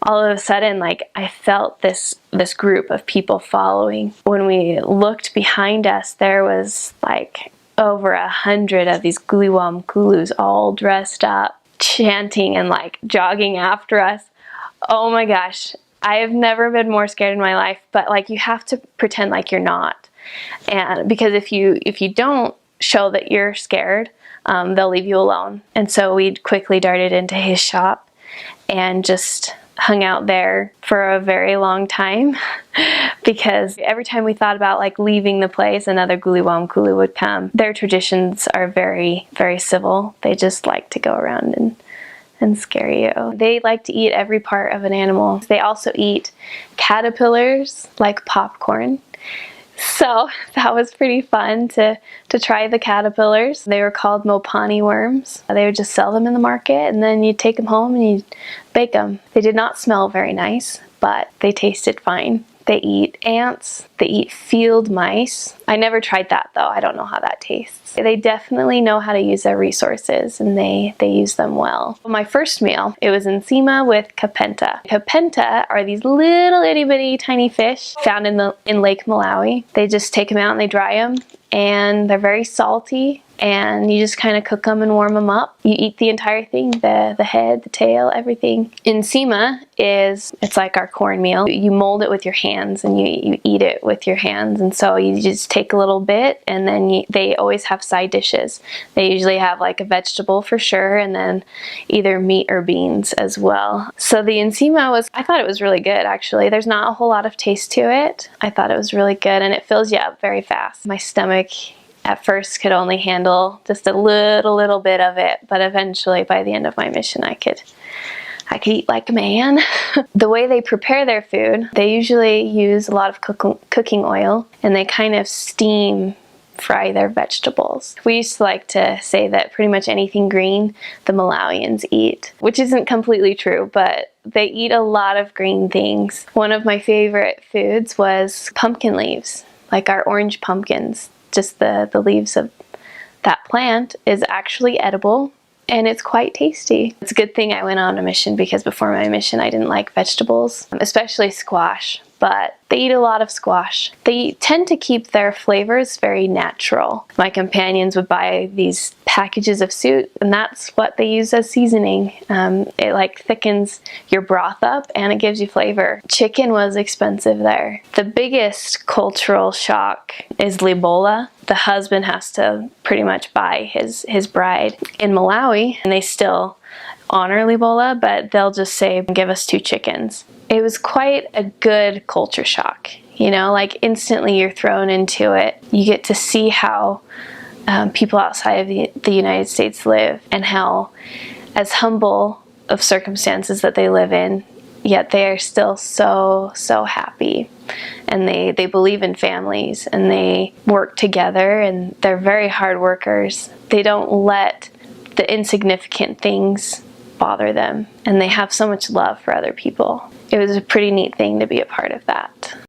all of a sudden, like, I felt this group of people following. When we looked behind us, there was like over 100 of these Guliwam Kulus all dressed up, chanting and like jogging after us. Oh my gosh, I have never been more scared in my life, but like, you have to pretend like you're not. And because if you don't show that you're scared, they'll leave you alone. And so we quickly darted into his shop and just hung out there for a very long time because every time we thought about like leaving the place, another Guliwam Kulu would come. Their traditions are very, very civil. They just like to go around and scare you. They like to eat every part of an animal. They also eat caterpillars like popcorn. So that was pretty fun to try the caterpillars. They were called mopani worms. They would just sell them in the market, and then you'd take them home and you'd bake them. They did not smell very nice, but they tasted fine. They eat ants. They eat field mice. I never tried that though. I don't know how that tastes. They definitely know how to use their resources, and they use them well. My first meal, it was ensima with kapenta. Kapenta are these little itty bitty tiny fish found in Lake Malawi. They just take them out and they dry them, and they're very salty, and you just kind of cook them and warm them up. You eat the entire thing, the head, the tail, everything. Ensima it's like our cornmeal. You mold it with your hands and you eat it with your hands, and so you just take a little bit, and then they always have side dishes. They usually have like a vegetable for sure, and then either meat or beans as well. So the ensima I thought it was really good actually. There's not a whole lot of taste to it. I thought it was really good, and it fills you up very fast. My stomach at first could only handle just a little bit of it, but eventually by the end of my mission I could eat like a man. The way they prepare their food, they usually use a lot of cooking oil, and they kind of steam fry their vegetables. We used to like to say that pretty much anything green the Malawians eat, which isn't completely true, but they eat a lot of green things. One of my favorite foods was pumpkin leaves, like our orange pumpkins. Just the leaves of that plant is actually edible, and it's quite tasty. It's a good thing I went on a mission, because before my mission I didn't like vegetables, especially squash, but they eat a lot of squash. They tend to keep their flavors very natural. My companions would buy these packages of soup, and that's what they use as seasoning. It like thickens your broth up and it gives you flavor. Chicken was expensive there. The biggest cultural shock is libola. The husband has to pretty much buy his bride. In Malawi, and they still honor libola, but they'll just say, give us 2 chickens. It was quite a good culture shock. You know, like instantly you're thrown into it. You get to see how people outside of the United States live, and how, as humble of circumstances that they live in, yet they are still so happy. And they believe in families, and they work together, and they're very hard workers. They don't let the insignificant things bother them, and they have so much love for other people. It was a pretty neat thing to be a part of that.